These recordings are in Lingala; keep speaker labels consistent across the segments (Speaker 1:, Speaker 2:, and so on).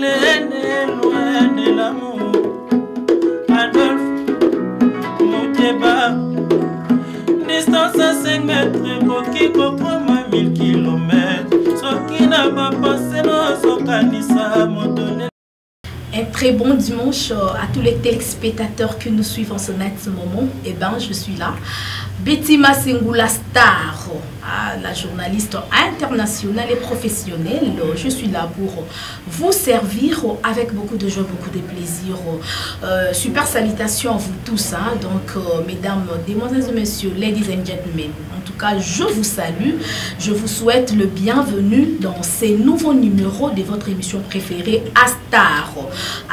Speaker 1: est loin de l'amour. Adolphe Mouteba, distance à 5 mètres, Koki Koproma 1000 km. Soki n'a pas passé dans son canissa, mon donné.
Speaker 2: Un très bon dimanche à tous les téléspectateurs que nous suivons en ce moment. Eh bien, je suis là. Betty Masengo, la star, la journaliste internationale et professionnelle. Je suis là pour vous servir avec beaucoup de joie, beaucoup de plaisir. Super salutations à vous tous. Donc, mesdames, mesdemoiselles et messieurs, ladies and gentlemen. En tout cas, je vous salue. Je vous souhaite le bienvenu dans ces nouveaux numéros de votre émission préférée, Astar.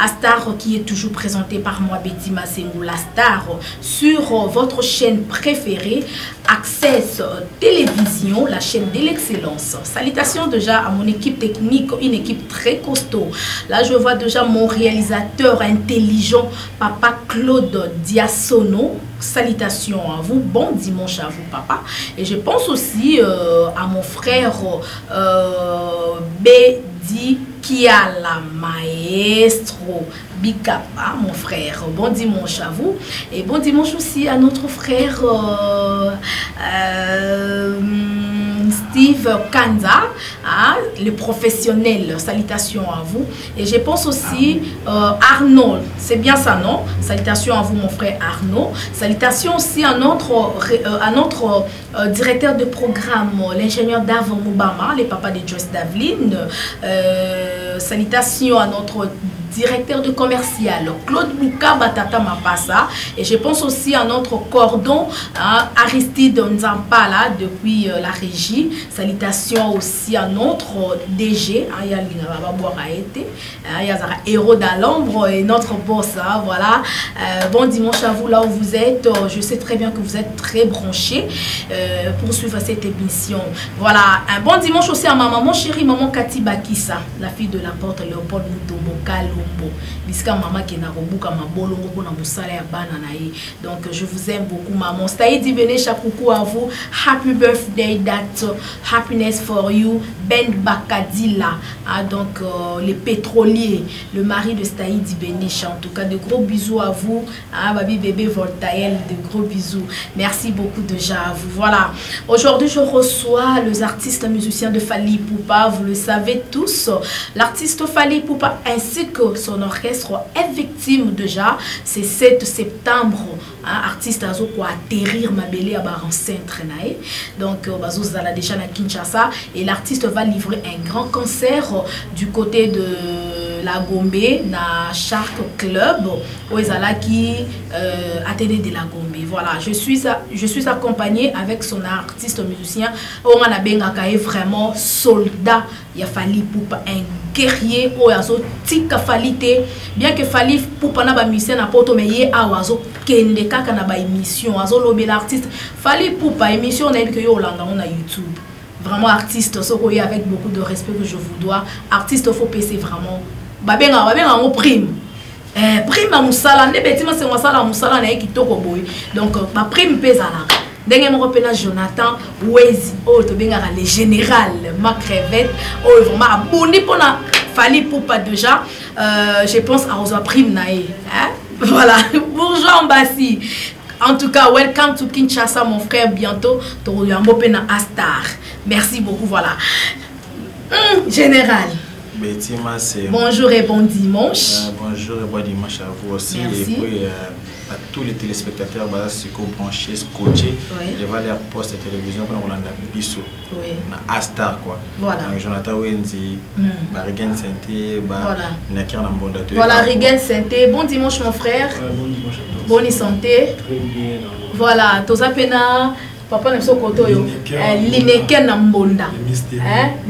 Speaker 2: Astar qui est toujours présenté par moi, Betty Masengo, la star, sur votre chaîne préférée, Access Télévision, la chaîne de l'excellence. Salutations déjà à mon équipe technique, une équipe très costaud. Là, je vois déjà mon réalisateur intelligent, Papa Claude Diasono. Salutations à vous, bon dimanche à vous, papa. Et je pense aussi à mon frère Bedi Kiala Maestro Bikapa, mon frère. Bon dimanche à vous. Et bon dimanche aussi à notre frère Steve Kanza, le professionnel. Salutations à vous. Et je pense aussi Arnaud, c'est bien ça, non? Salutations à vous, mon frère Arnaud. Salutations aussi à notre directeur de programme, l'ingénieur Davon Moubama, les papas de Joyce Davlin. Salutations à notre directeur de commercial, Claude Luka Batata Mapassa. Et je pense aussi à notre cordon, Aristide Nzampala, depuis la régie. Salutations aussi à notre DG, héros d'Alombre et notre boss. Voilà. Bon dimanche à vous là où vous êtes. Je sais très bien que vous êtes très branchés pour suivre cette émission. Voilà. Un bon dimanche aussi à ma maman chérie, maman Kati Bakissa, la fille de la porte Léopold Mutombo Kalumbo. Maman qui n'a pas donc je vous aime beaucoup, maman. Staïdi Benesha, coucou à vous. Happy birthday, that happiness for you. Ben Bakadila, donc les pétroliers, le mari de Staïdi Benesha. En tout cas, de gros bisous à vous. Baby bébé Voltaël, de gros bisous. Merci beaucoup déjà à vous. Voilà. Aujourd'hui, je reçois les artistes musiciens de Fally Ipupa. Vous le savez tous. L'artiste Fally Ipupa ainsi que son orchestre est victime déjà. C'est 7 septembre. Artiste azo quoi atterrir Mabélé à Baran-Centre. Donc, bazozala déjà na Kinshasa. Et l'artiste va livrer un grand concert du côté de la Gombe, na Shark Club, où Ezala qui attendait de la Gombe. Voilà, je suis accompagnée avec son artiste musicien. On a bengaka est vraiment soldat. Il a fallu pour un guerrier ou azo tika falite. Bien que Fally Ipupa na ba musicien na poto meye awazo kende kaka na ba émission azo lobé l'artiste Fally Ipupa émission na que yo olanda on a YouTube. Vraiment artiste sokoye avec beaucoup de respect que je vous dois. Artiste faut PC vraiment. Babenga on prime. Prime à musala ne betima se musala musala na kitoko boy. Donc ma prime pesa là. Dengue mon repena Jonathan Wezi oh to benga le général ma crevette oh vraiment abonné pour na Fally Ipupa déjà. Je pense à Ozo prime nae. Voilà, bourgeois Mbassi. En tout cas, welcome to Kinshasa, mon frère. Bientôt, tu auras un Astar. Merci beaucoup. Voilà. Général.
Speaker 1: Betty Masengo.
Speaker 2: Bonjour et bon dimanche.
Speaker 1: Bonjour et bon dimanche à vous aussi.
Speaker 2: Merci.
Speaker 1: Et puis à tous les téléspectateurs, se branchés, scotchés. Je vais aller poste de télévision pour nous rendre bisous.
Speaker 2: Oui.
Speaker 1: Astar quoi.
Speaker 2: Voilà.
Speaker 1: Jonathan Wenzi, Rigen Santé, Nakia Nambonda.
Speaker 2: Voilà, Rigen Santé. Bon dimanche, mon frère.
Speaker 3: Bon dimanche à tous.
Speaker 2: Bonne santé.
Speaker 3: Très bien.
Speaker 2: Voilà, Toza Pena. Papa ne koto yo. Lineke Nambonda.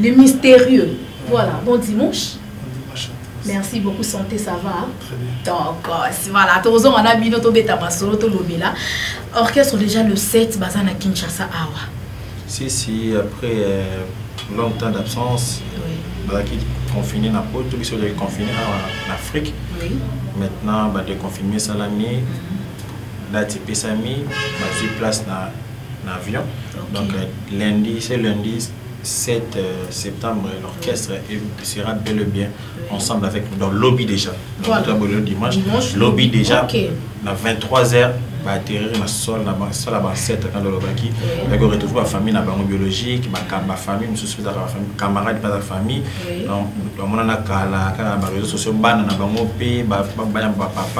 Speaker 2: Le mystérieux. Voilà, bon dimanche. Merci beaucoup, santé, ça va?
Speaker 3: Très bien.
Speaker 2: Donc, voilà, on a mis notre bêta masolo, tout le là. Orchestre déjà le 7, Bazana Kinshasa Awa.
Speaker 1: Si, après longtemps d'absence, qui confiné dans le pays, ils sont confinés en Afrique.
Speaker 2: Oui.
Speaker 1: Maintenant, déconfiné Salami, là, tu Sami, j'ai place dans l'avion. Donc, lundi, c'est lundi. 7 septembre, l'orchestre sera bel et bien ensemble avec nous dans le lobby déjà. Donc, le dimanche, lobby déjà, à 23h. Va atterrir dans le sol, dans le sol à 7 quand le baki. Il va retrouver la famille, la biologique, ma famille, camarades de la famille. Donc, on a les réseaux sociaux, papa.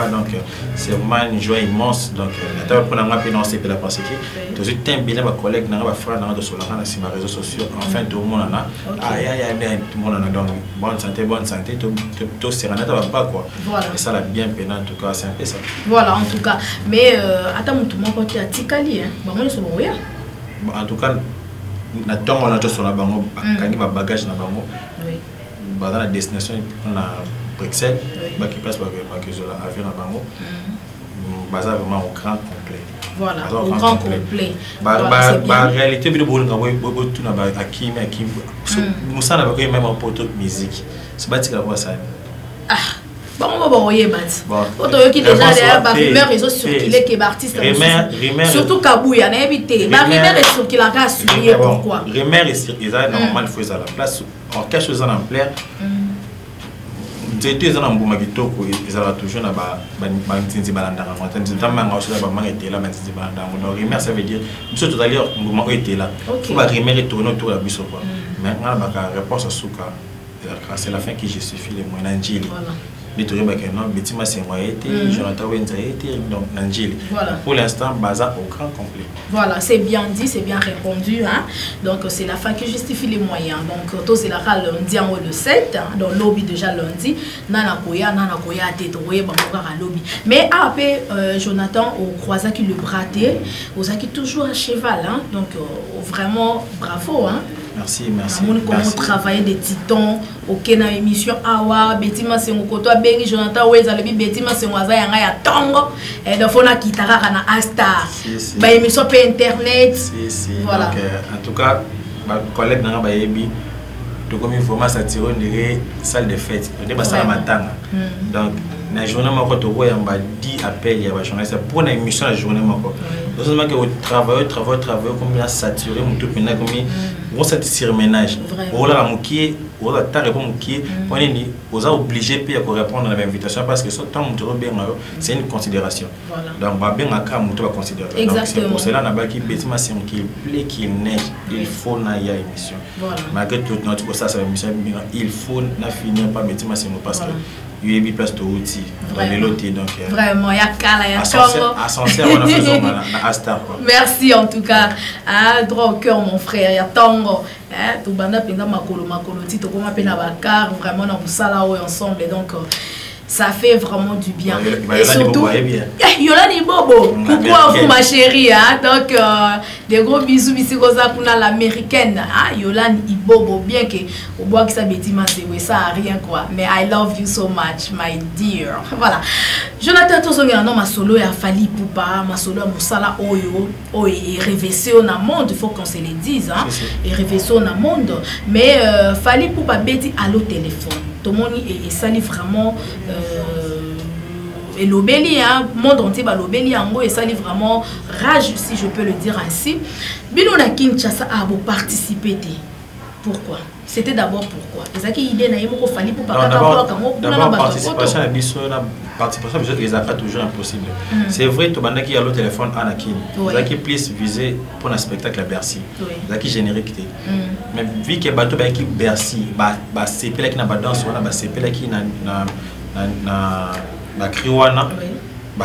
Speaker 1: Donc, c'est vraiment une joie immense. Donc, on a pensé pour la pensée. Tout de suite, un billet, ma collègue, ma frère, dans les réseaux sociaux. Enfin, tout le monde en a. Tout le monde en a. Donc, bonne santé, tout serein, pas quoi. Et ça, la bien peine, en tout cas, c'est un peu ça.
Speaker 2: Voilà, en tout cas. Mais, attends, tout le monde est à Tikali, hein.
Speaker 1: En tout cas, on a sur la banque, on a bagage dans la banque. Dans la destination, on a Bruxelles, qui passe par l'avion dans la banque. C'est vraiment au grand complet.
Speaker 2: Voilà, au grand complet.
Speaker 1: En réalité, nous sommes même un poteau de musique. C'est pas ça.
Speaker 2: Bon, on va y aller. Qui déjà derrière la rumeur réseau circulé qui est artiste. Surtout Kabouya, n'a évité. La rumeur est circulée à assurer pourquoi.
Speaker 1: Rumeur est normalement il faut à la place. En quelque chose en plaire. C'était un bon magito ils ont toujours na ba ntinzi balanda ngwa ntinzi tamanga osala ba mangete la ntinzi balanda ngwa rumeur ça veut dire monsieur tout à l'heure ngoma était là. Faut ba rumeur est tourner autour la biso quoi. Mais ngala ba réponse à souka c'est la fin qui justifie les moyens d'Angeli. Voilà. Bettima Jonathan Wenza donc Nangili. Voilà. Pour l'instant, Baza au grand complet.
Speaker 2: Voilà, c'est bien dit, c'est bien répondu. Hein? Donc, c'est la fin qui justifie les moyens. Donc, tout c'est la lundi en haut le 7, hein? Donc, lobby déjà lundi. Nana Koya, Tétoué, Bamboura lobby. Mais après, Jonathan, au croisant qui le braté, aux acquis toujours à cheval. Hein? Donc, vraiment, bravo. Hein?
Speaker 1: Merci.
Speaker 2: Comment travailler des titans, ok, dans l'émission Awa, Bettima Sengokoto, Bengi, Jonathan Weza, le Bettima Sengoza, Yanga, Tango, et de Fona Kitara, Rana Astar, bah, émission par internet.
Speaker 1: Voilà. Donc, en tout cas, ma collègue Nanga Bayebi, tout comme il faut m'attirer une salle de fête, on est pas ça matin. Donc, la journée, il y a 10 appels, il y a des journalistes pour une émission la journée. Donc, c'est que travail, comme il a saturé, tout le monde, comme on s'est tiré ménage. On a mouqué, on a mouqué, on a obligé de répondre à l'invitation parce que ce temps, c'est une considération. Donc, on va bien considérer. C'est pour cela qu'il plaît qu'il neige, il faut qu'il y ait une émission. Malgré tout, notre émission, il faut finir par mettre parce que il y a une place de outils dans les lotis.
Speaker 2: Vraiment, il y a Kala,
Speaker 1: ascenseur, on a fait Astar.
Speaker 2: Merci en tout cas. Droit au cœur, mon frère. Il y a Tango. Tout le monde a makolo, tout le monde a bakar. Vraiment, on a ça ensemble. Donc, ça fait vraiment du bien. Et surtout, Yolani Bobo, coucou à vous ma chérie. Hein? Donc, des gros bisous ici pour l'américaine. Yolani Bobo, bien que au bois qui s'habille, ça a rien quoi. Mais I love you so much, my dear. Voilà. Jonathan Tozonga, non, ma solo a Fali Poupa, ma solo a Moussala Oyo, et révessé au monde, il faut qu'on se le dise. Hein? Et révessé au monde. Mais Fali Poupa Betty à l'autre téléphone. Tout le monde est sali vraiment et l'obéli, hein, monde entier va l'obéli en et sali vraiment rage si je peux le dire ainsi. Bino na Kinshasa a beau participer. Pourquoi? C'était d'abord pourquoi? Parce qu'il y a des gens qui fallait pour pas
Speaker 1: d'abord participation les affaires toujours impossible. C'est vrai tout le qui a le téléphone à Nakin. Ils qui plus visé pour un spectacle à Bercy. Ils qui générique. Mais vu que bateau qui Bercy, c'est pas qui na danse ou c'est pas qui na criwana.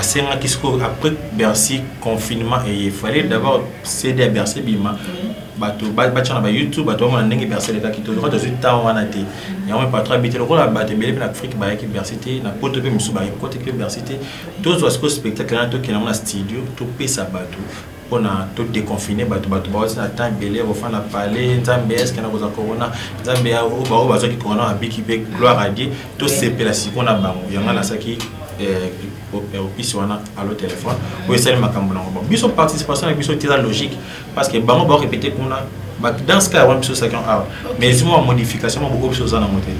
Speaker 1: C'est un qui après Bercy confinement et il fallait d'abord céder à Bercy bima. Bateau YouTube, bateau on a n'engue Bercy les gars qui te droit de suite temps on a été. Il y a un patron habité le rôle à bateau belé en Afrique bah qui Bercy na côté pe musu bah côté que Bercy tous was que spectacle là tout qui dans un studio tout paie sa bateau. On a tout déconfiné bateau aussi na temps belé au fond la parler Nzambe est-ce qu'il y a cause corona Nzambe au bazo qui corona a biki pe gloire à Dieu tout c'est pe la si qu'on a bango il y en a là ça qui au à l'autre téléphone pour essayer de m'accompagner. Biso participation et biso très logique parce que bango va répéter qu'on a dans ce cas on peut ça mais si moi modification beaucoup de choses à monter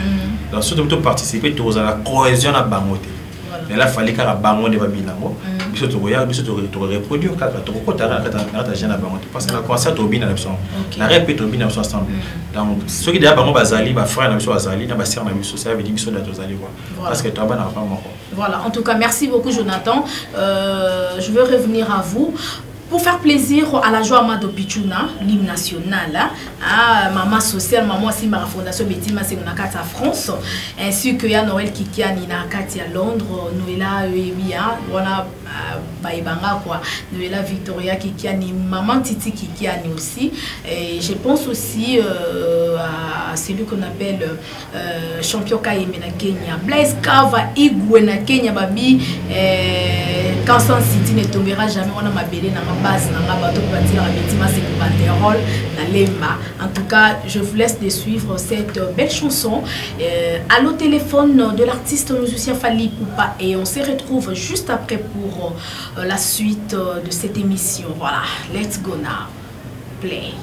Speaker 1: donc surtout participer tous à la cohésion à bangote mais là fallait qu'à bango de babinango biso to roya biso to reproduire kaka to ko tara kata jeune ba parce que la concert to bina l'option la répète to bina ensemble donc ceux qui déjà bango bazali ba frère na biso bazali na ba sœur na biso ça veut dire biso da to zali quoi parce que to ba na pas moko. Voilà,
Speaker 2: en tout cas merci beaucoup Jonathan. Je veux revenir à vous pour faire plaisir à la joie Amado Pichuna, l'hymne national, à maman sociale, maman aussi ma fondation Betty Massenguna à France, ainsi que ya Noël Kikiani na Kati à Londres, Noëlla Eubia, voilà Baibanga quoi, Noëlla Victoria Kikiani, maman Titi Kikiani aussi, et je pense aussi à celui qu'on appelle champion Kayeme na Kenya, Blaise Kava Igwe na Kenya babi, Kansas City ne tombera jamais, on a ma belle na base na bateau pour dire à Betty Massenguna banderole na Lemba. En tout cas, je vous laisse de suivre cette belle chanson. À l'au téléphone de l'artiste musicien Fally Ipupa et on se retrouve juste après pour la suite de cette émission. Voilà, let's go now. Play.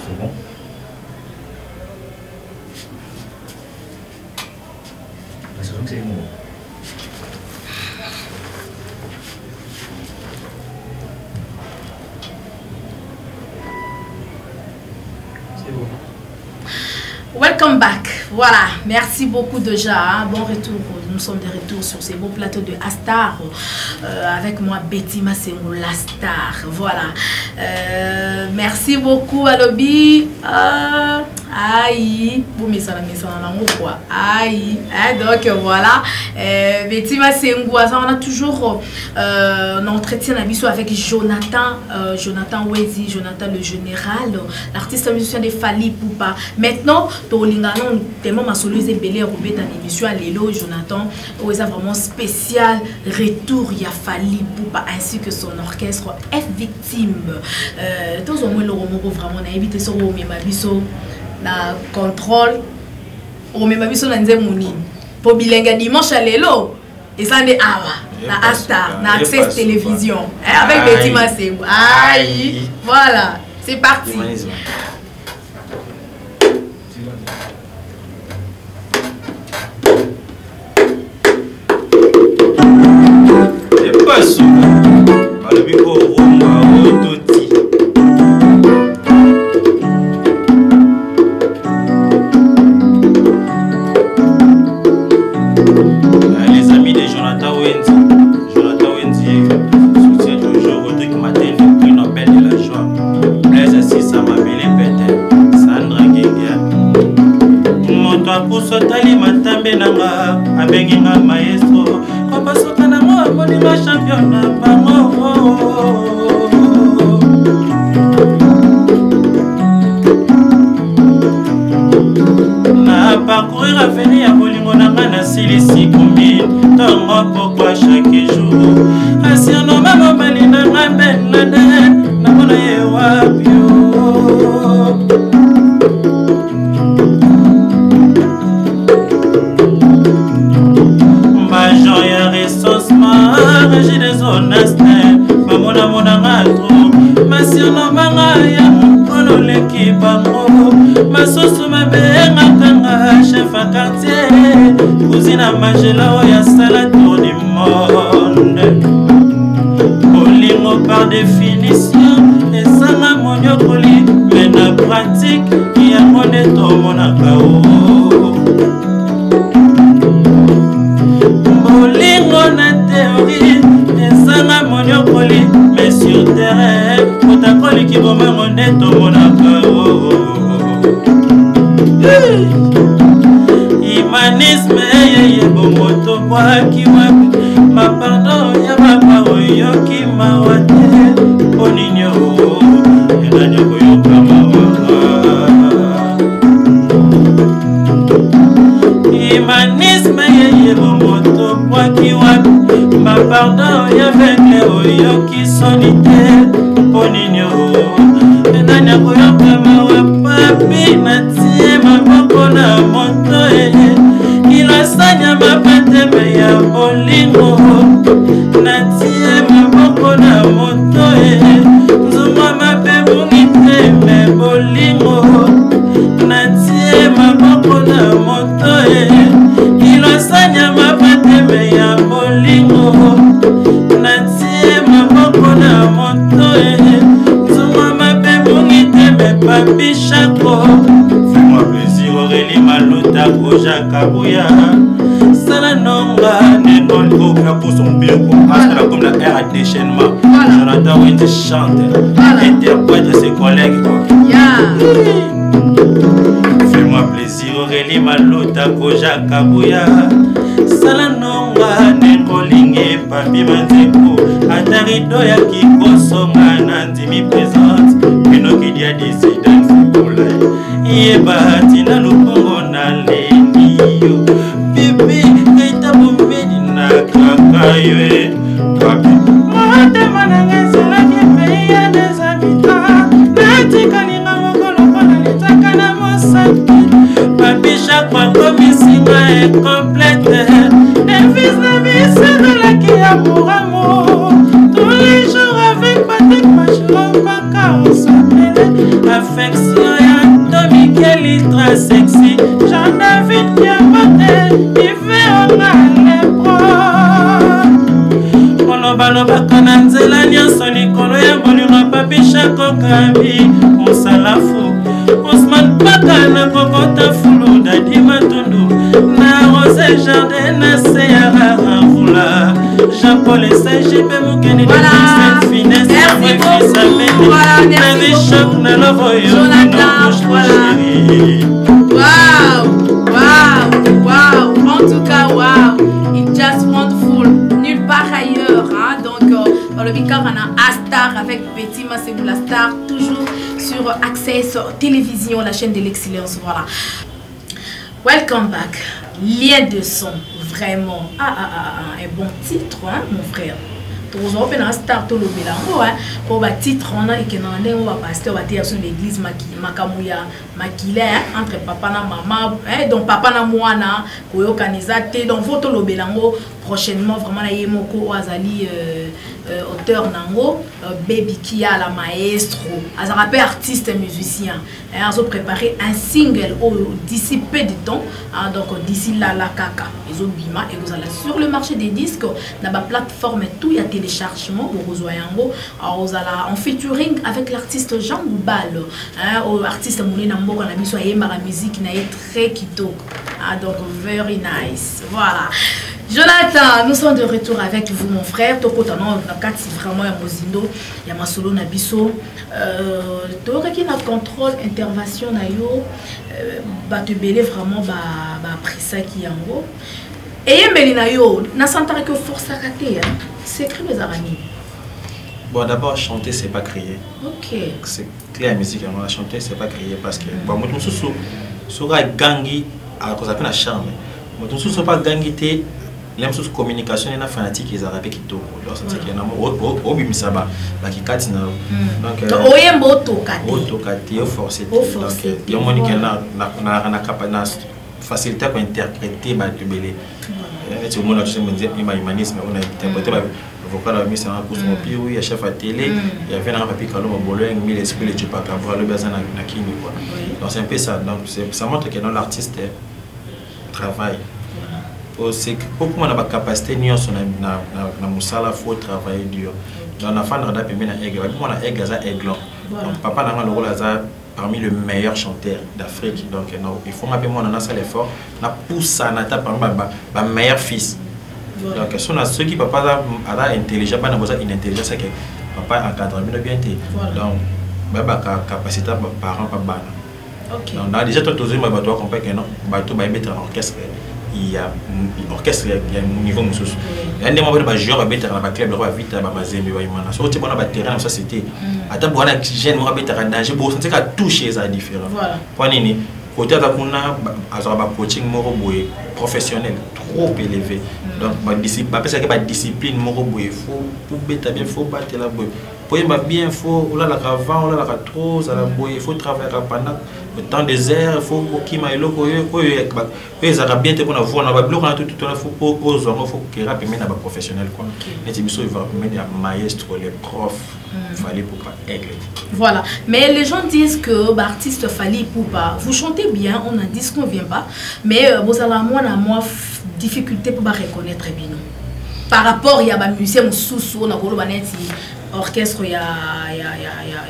Speaker 1: C'est bon? C'est bon.
Speaker 2: Welcome back. Voilà, merci beaucoup déjà. Hein. Bon retour. Nous sommes de retour sur ces beaux plateaux de Astar. Avec moi, Betty Massenguna, la star. Voilà. Merci beaucoup, Alobi. Aïe. Vous mettez ça dans quoi. Aïe. Donc voilà. Betty Massenguna, on a toujours un entretien avec Jonathan. Jonathan Wezi, Jonathan le général, l'artiste musicien de Fally Ipupa. Maintenant, Tolinganon, tellement ma solution belé robé dans l'émission à l'élo, Jonathan, où est vraiment spécial retour, il y a Fally Ipupa ainsi que son orchestre F Victime. Tous au moins le roman vraiment on a évité sur au même abisso na contrôle au même abisso na nzemuni pour bilinga dimanche à l'élo et ça n'est awa na Astar na Access Télévision avec Betty Massenguna. Aïe, voilà, c'est parti.
Speaker 1: Les amis de Jonathan Wendy soutient toujours Rodrigue Matin, le prix Nobel de la joie. Blaise Assisa, ma belle pète, Sandra Gengia. Moto apuso tali matambe nanga, abenginga maestro. Kopa soka na mo amoni ma champion na bango. Na parcourir avenir ya bolingo nanga na silisi combine. Tongo pourquoi chaque jour. Asirno mama mali nanga ben nane, na mona ye wapio. Majon ya recensement, régie des zones astères. Mamona mona ngato, masirno manga ya mkono l'équipe bango. Masoso mabenga kanga chef à quartier. Cousine Magela ya sala tour du monde. Bolingo par définition et sanga monyokoli. Mais na pratique ya mone to monakao. Bolingo na théorie et sanga monyokoli. Mais sur terrain otakoli ki boma mone to monakao. Humanisme yeye bomoto kwa kiwapi. Ma pardon ya baba oyoki mawate. Oninyo enanyo koyoka mawaha. Humanisme yeye bomoto kwa kiwapi. Ma pardon ya vengle oyoki solitaire. Oninyo enanyo papi natie maboko na moto ilosanya mapateme ya bolingo natie maboko na moto nzumwa mabe mungiteme bolingo natie maboko na moto ilosanya mapateme ya bolingo natie maboko na moto nzumwa mabe mungiteme papi chako. Fais-moi plaisir Aurélie Maluta Koja Kabuya Salanonga Nengon Oka pour son bureau Astra comme la R à déchaînement Jonathan Wendy chante interprète ses collègues Fais-moi plaisir Aurélie Maluta Koja Kabuya Salanonga Nengolinge Papi Manzeko Atarido ya Kikosonga Nandimi présente Pinoki dia dissident Yeba tina lupongo na leniyo Bibi kaita bumbedi na kakayo Papi Mwate mananga zela kipe ya dezabita Natika nina mokolo kona litaka na mosaki Papi chaque fois komisinga est complète Les fils de vie c'est de la qui amour amour Tous les jours avec Patrick Machiron Paka on s'appelle Affection Quel ultra sexy, Jean-David Diamantel, il fait en les bras. Kolobaloba konanzela nyonso likolo ya bolimo papi chako kabi mosalafu Ousmane Paka na kokota fulu dadi matundu na Rose Jardin na Seyara Ravoula Jean-Paul et Saint-Gilles Moukeni de cette finesse à moi fils à Méné na vie choc na l'ovoyo na bouche chérie.
Speaker 2: Wow. En tout cas, wow. It's just wonderful. Nulle part ailleurs. Hein? Donc, dans le Bicard, on a Astar avec Petit Massébou la Star, toujours sur Access Télévision, la chaîne de l'excellence. Voilà. Welcome back. Lien de son. Vraiment. Un bon titre, hein, mon frère. Toujours on a Star tout le bilango pour le titre on a et que on va passer au théâtre sur l'église makamouya makile entre papa na maman donc papa na mwana koyo kanizate donc photo le bilango prochainement vraiment na yemoko azali auteur nango Baby Kia la maestro as rappel artiste musicien ils ont préparé un single d'ici peu de temps donc d'ici là la kaka ils ont bima et vous allez sur le marché des disques dans la plateforme tout il y a téléchargement au Rosoyango en featuring avec l'artiste Jean Goubal artiste Moulin Nambo on a mis sur la musique na très kitoko donc very nice voilà. Jonathan, nous sommes de retour avec vous mon frère. Toko tano na kati vraiment ya mozindo ya masolo na biso. Toko ki na contrôle intervention na yo ba te belé vraiment ba prisa ki yango. Et yembeli na yo na santara que force à rater hein. Secret mes aramis.
Speaker 1: Bon d'abord chanter c'est pas crier.
Speaker 2: OK.
Speaker 1: C'est clair la musique on a chanter c'est pas crier parce que bon moi tout sera gangi à cause de la charme. Moi tout ça pas gangi té les choses communication et la fanatique ils arabes qui to alors c'est qu'il y a un obimisaba la qui kati na donc
Speaker 2: oyembo to
Speaker 1: kati forcé donc il y a moni na capacité facilité pour interpréter ba tubelé et tout le monde a toujours me dire humanisme on a interprété ba vocal a mis ça en cours mon pied oui chef à télé il y avait un papier calme au bologne mais l'esprit le pas avoir le besoin na kini quoi donc c'est un peu ça donc ça montre que dans l'artiste travaille c'est beaucoup moins la capacité ni on na musala faut travailler dur dans la fin de la période na aigle moi na aigle ça aigle papa na le rôle ça parmi les meilleurs chanteurs d'Afrique donc il faut m'appeler moi on a ça l'effort na pousse na ta parmi ba meilleur fils donc si on a ceux qui papa a intelligent pas na besoin inintelligence que papa encadre bien donc ba capacité parents pas bana
Speaker 2: OK
Speaker 1: donc déjà toi toujours ma bateau comprendre que non bateau ba mettre en orchestre il y a orchestre il y a un niveau monsieur il y a des moments où joueur va mettre dans la club va vite va mazembe va imana so tu bon na terrain dans société ata bona jeune va mettre en danger bon c'est qu'à toucher ça différent pour nini côté à kuna azaba coaching moko boye professionnel trop élevé donc ba discipline ba discipline moko boye faut pour beta bien faut battre la boye pour bien faut là la avant là la trop ça la boy il faut travailler pendant le temps des airs il faut qui m'a eloko les arabiens te qu'on a voir na ba bloc na tout là faut aux hommes faut que rap mais na ba professionnel quoi et tu il va mettre maestro les profs fallait pour pas aigle.
Speaker 2: Voilà, mais les gens disent que l'artiste Fally Ipupa, vous chantez bien, on a dit ce qu'on vient pas, mais vous avez moins difficulté pour reconnaître bien. Par rapport il y a des musiciens sous on a orchestre il y a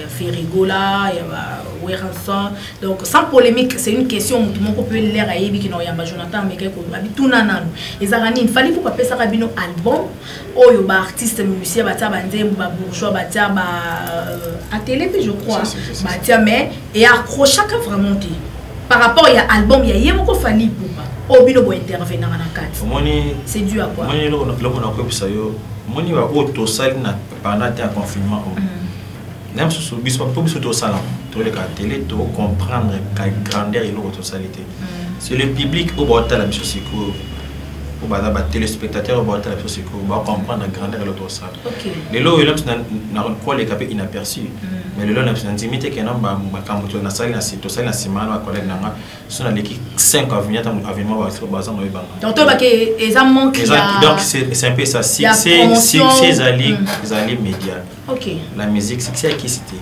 Speaker 2: Ferrigola, il y a Weranson. Donc sans polémique, c'est une question tout le monde peut lire à Ebi qui n'ont pas Jonathan mais quelque chose tout nanan. Et Zarani il fallait pour pas ça rabino album oh yo ba artiste musicien batia bandé ba bourgeois batia ba à télé je crois batia mais et accroche vraiment dit. Par rapport il y a album il y a yemoko Fally Ipupa obino bo intervenir na kati. C'est dû à quoi?
Speaker 1: Moni lo na ko bisa yo. Moni va auto salle na pendant un confinement. Même sur bis pas bis auto salle. Toi les télé to comprendre la grandeur et l'auto salité. C'est le public au bord de la mission secours. Au bas de téléspectateurs au bord de la mission secours va comprendre la grandeur de l'auto salle. Les lots et na quoi les capés inaperçus. Mais le long n'a limité que non ba kambuto na salle na sito salle na simana ba collègue nanga sur na l'équipe 5 avenir avenir ba sur bazan no banga.
Speaker 2: Donc toi ba que les am manque
Speaker 1: donc c'est un peu ça si c'est ali médias. OK. La musique c'est qui c'était.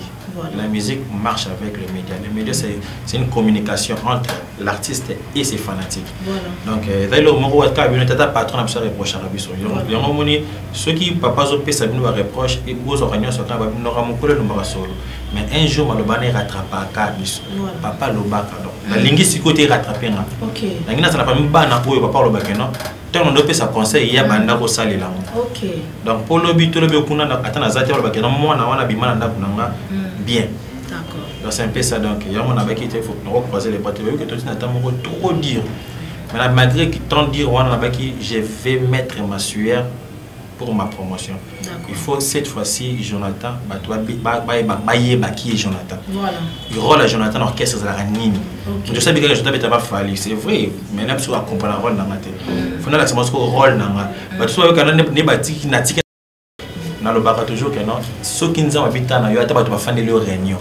Speaker 1: La musique marche avec les médias. Les médias c'est une communication entre l'artiste et ses fanatiques. Voilà. Donc d'ailleurs mon roi tata patron a reproché à biso. Yango moni ceux qui papa zo pesa bino reproche et aux organisations sur quand no ramukole no marasolo. Mais un jour malobane rattrapa ka biso. Papa lobaka donc la lingi si côté rattraper nga. OK. La ngina ça n'a pas même bana ko papa lobaka non. Tant on doit sa conseil il y a banda ko sali la. OK. Donc pour lobi to lobi kuna na atana zati lobaka non moi na wana bimana ndaku nanga bien. D'accord. Donc c'est un peu ça donc il y a mon avec qui il faut croiser les pattes que toi tu n'attends trop dire. Mais malgré que tant dire on avec qui je vais mettre ma sueur pour ma promotion. Il faut cette fois-ci Jonathan qui est Jonathan. Voilà. Il rôle à Jonathan orchestre de la Nini. Je sais bien que Jonathan pas fallu, c'est vrai, mais là sur accompagner rôle dans la tête. Faut na l'accent sur rôle dans la. Parce que quand on ne bâti qui n'a na le baka toujours que non ceux qui nous ont habité na yo ata bato ba fande le réunion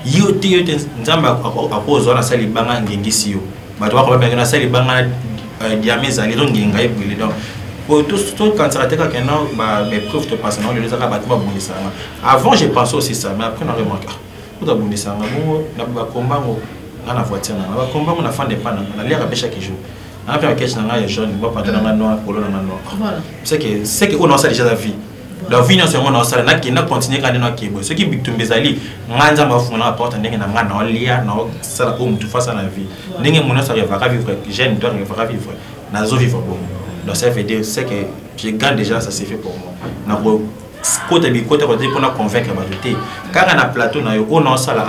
Speaker 1: yo te nzamba akozo na sali banga ngengisi yo bato ba ko ba na sali banga diameza les donc ngenga e brûler donc pour tout quand ça teka que non ba mes preuves te passent non les aka bato ba bundisa avant je pensais aussi ça mais après on a remarqué tout a bundisa ngo na ba komba ngo na voiture na ba komba ngo na fande pana na l'air à chaque jour na après question na jaune ba pata na noir polo na noir voilà c'est que on a ça déjà la vie. La vie c'est mon ensemble na qui na continuer quand na kibo ce qui bitumbe zali nganza mafuna apporte ndenge na ngana lia na sala ko mtu face à la vie ndenge mon ça va vivre jeune doit vivre na zo vivre bon donc ça veut dire c'est que je gagne déjà ça c'est fait pour moi na ko côté bi côté pour na convaincre ba jeter car na plateau na yo on en sala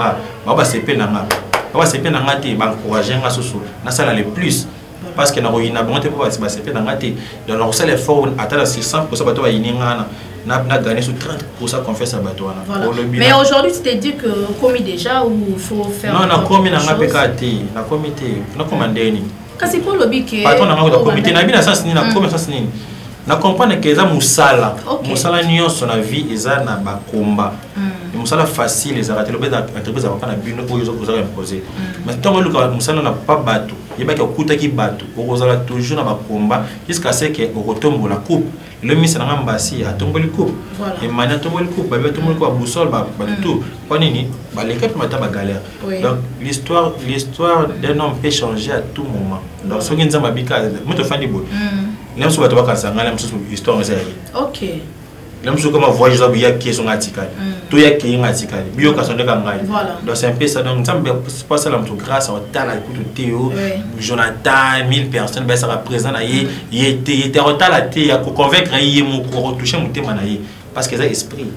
Speaker 1: ba sepe na nga ba sepe na ngati ba encourager nga soso na sala le plus parce que na ko ina bonté pour ba sepe na ngati donc on sala effort atteindre 600% bato ba iningana n'a gagné sur 30% confiance à Batouana. Voilà.
Speaker 2: Mais aujourd'hui, tu t'es dit que commis déjà ou il faut faire.
Speaker 1: Non, on a commis dans la PKT, on a comité, on a commandé.
Speaker 2: Quand c'est pour le biquet.
Speaker 1: Patron, on a comité, on a bien ça, on a commis ça. On comprend que ça Moussala, Moussala nion son avis, ils ont un combat. Moussala facile, ils ont raté le bête d'entreprise avant qu'on a bu nos ils ont imposé. Mais tant que Moussala n'a pas battu, il y a un qui battu, on a toujours dans un combat jusqu'à ce qu'on retombe la coupe. Le ministre n'a pas à tomber le coupe. Et maintenant tomber le coupe, tomber le coupe à boussole, tout. Les quatre matins galère. Donc l'histoire d'un homme peut changer à tout moment. Donc ce qui nous a bika, moi te fan du bout. Même si tu vas casser, même si l'histoire est OK. Même si comme voyage il y a qui sont articles. Tout y a qui est article. Bio casson de gangai. Donc c'est un peu ça. Donc ça me passe à l'homme grâce au talent de Théo, Jonathan, 1000 personnes, ben ça représente il était en talent à convaincre il mon corps toucher mon thème parce que ça esprit.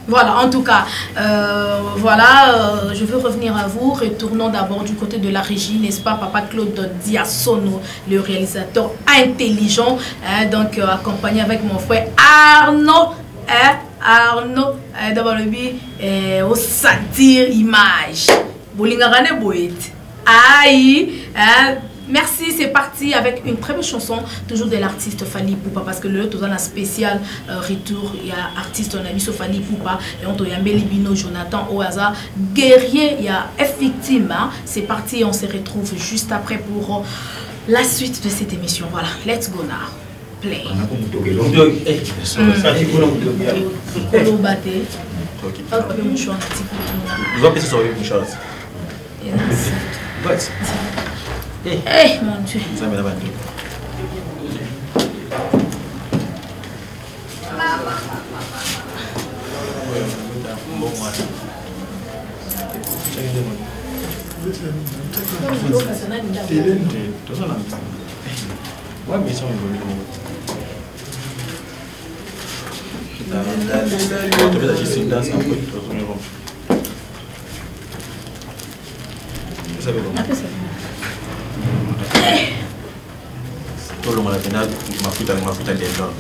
Speaker 2: Voilà, en tout cas, je veux revenir à vous. Retournons d'abord du côté de la régie, n'est-ce pas, Papa Claude Diasono, le réalisateur intelligent, donc accompagné avec mon frère Arnaud, d'abord le but, au satire image. Bolingarané Boet. Aïe, Merci, c'est parti avec une très belle chanson, toujours de l'artiste Fally Ipupa, parce que le tout dans la spéciale retour, il y a artiste on a mis sur Fally Ipupa, et on a Belibino, Jonathan Oaza, guerrier, il y a F Victime. Hein. C'est parti, on se retrouve juste après pour la suite de cette émission. Voilà, let's go now. Play. Hey, mon Dieu.
Speaker 1: Tout le monde a bien ma foute des gens.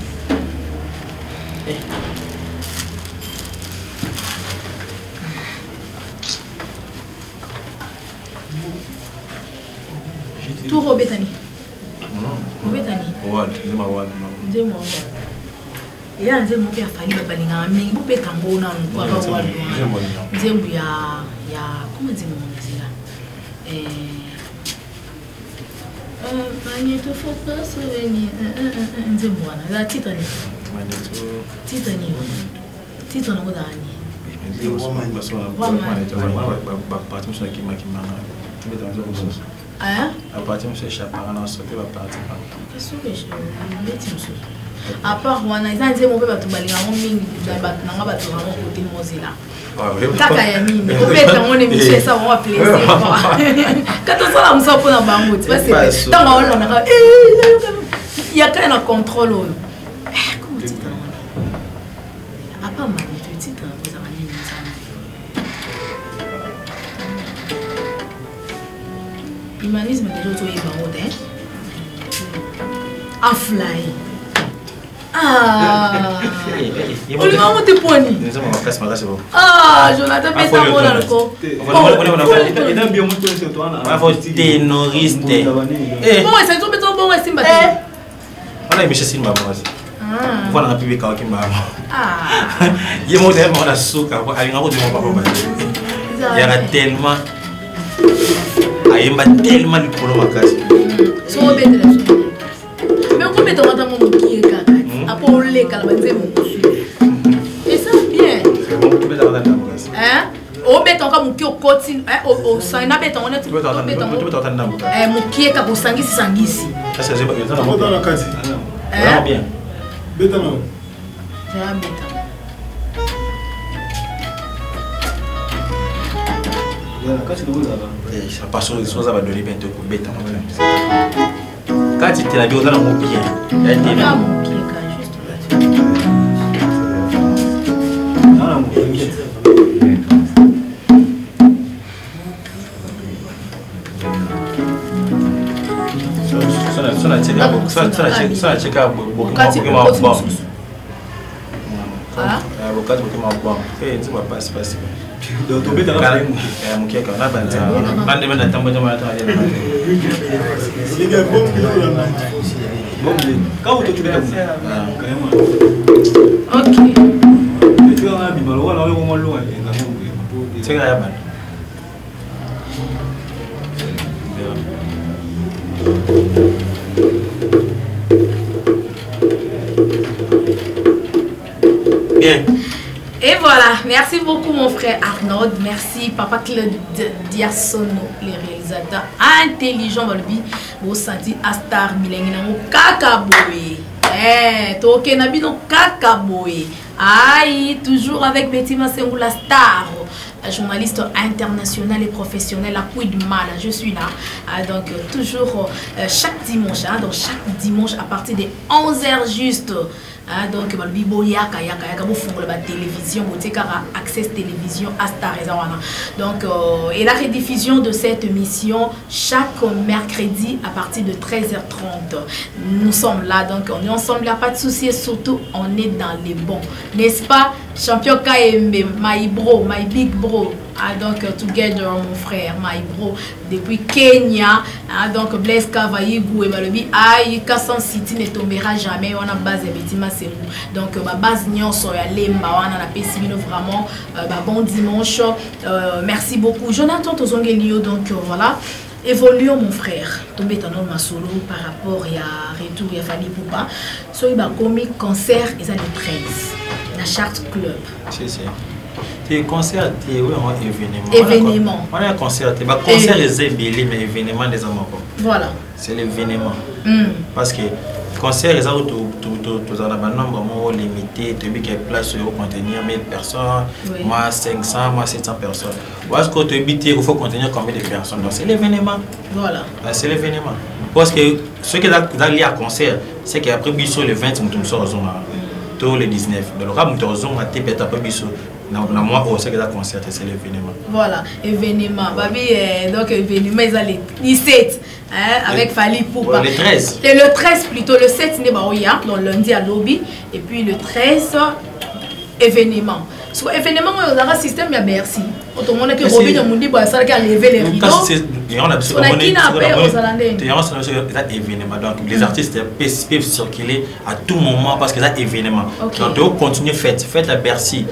Speaker 2: Tout Robetani.
Speaker 1: Non.
Speaker 2: Robetani.
Speaker 1: Wad, c'est ma wad.
Speaker 2: Dis-moi. Et là, j'ai mon père Fally Babalinga, mais vous pouvez tambour dans le poids de wad. Dis-moi, il y a comment dire mon nom là? Magneto faut pas souvenir. Dis-moi, la Titanic. Titanic. Titanic au dernier. À part on a dit mon papa tu balinga mon mingi na ba tu vraiment côté mozilla kaka ya mini ko peta on émission ça on va plaisir quand on sala musa pour na bango tu vois c'est tant on a il y a quand même un contrôle comment tu à part ma tu dis quand vous avez mis ça humanisme déjà tu es bango en fly. Ah, on lui m'a monté poni. Ah, Jonathan fait ça bon dans le corps.
Speaker 1: On va ténoriste.
Speaker 2: Bon, c'est tout béton bon, c'est mbatté.
Speaker 1: On a mis chez Simba moi. Voilà un public qui m'a.
Speaker 2: Ah.
Speaker 1: Il m'a dit on a souka, avec un autre mon papa. Il y a tellement il m'a tellement de problèmes à casser.
Speaker 2: So bête là. Mais on met dans mon qui est caca. Après on les calme et ça bien. Hein? O beton ka muki okoti o sana beton on est beton. Muki ka ko sangisi.
Speaker 1: Ça c'est dans
Speaker 3: la case.
Speaker 1: Bien.
Speaker 3: Beton.
Speaker 2: C'est un beton.
Speaker 1: Ça passe sur les choses à donner bientôt pour béton. Quand tu t'es la bio dans mon pied. Bien.
Speaker 2: Et voilà, merci beaucoup mon frère Arnaud, merci papa Claude Diasono, les réalisateurs intelligents, vous sentez Astar Milengina Kakaboé. Toke Nabino Kakaboé. Aïe, toujours avec Betty Massengou, la star, journaliste internationale et professionnelle à Quidman. Je suis là, donc toujours chaque dimanche, donc chaque dimanche à partir de 11h juste. Donc la télévision access télévision donc et la rediffusion de cette émission chaque mercredi à partir de 13h30 nous sommes là, donc on est ensemble, il n'y a pas de souci, et surtout on est dans les bons, n'est-ce pas? Champion KMB, my bro, my big bro, donc together mon frère, my bro, depuis Kenya. Donc Blaise Kavaïgou et Balobi, Kassan City ne tombera jamais. On a base de Betima c'est nous. Donc ma base Nyon Soya Lemba, on a la Pessimino vraiment. Bon dimanche. Merci beaucoup. Jonathan Tozongelio, donc voilà. Évoluons mon frère. Tombé dans ma solo par rapport à retour il a fallu Poupa. So il va comique concert ils ont le 13. La charte club.
Speaker 1: Si. C'est concert oui un
Speaker 2: événement.
Speaker 1: On a un concert, concert est belé mais événement des amours.
Speaker 2: Voilà.
Speaker 1: C'est l'événement. Parce que concert les autres tous en a un nombre limité, tu as qu'il y a place pour contenir 1000 personnes, moi 500, moi 700 personnes. Parce que tu habiter il faut contenir combien de personnes. Donc c'est l'événement. Voilà. C'est l'événement. Parce que ce qui est lié à concert, c'est qu'après biso le 20 nous sommes tous les 19. Donc le rap nous sommes à tépé après biso. Moi c'est que concert c'est l'événement. Voilà, événement. Babi donc événement ils allaient 17 avec Fali Poupa. Le 13. Et le 13 plutôt le 7 n'est pas hier, donc lundi à lobby et puis le 13 événement. Sur événement on a un système à Bercy. Tout le monde que Robin de Mundi boit ça qui a levé les rideaux. On a besoin événement donc les artistes peuvent circuler à tout moment parce que c'est événement. Donc tu continuer fête à Bercy.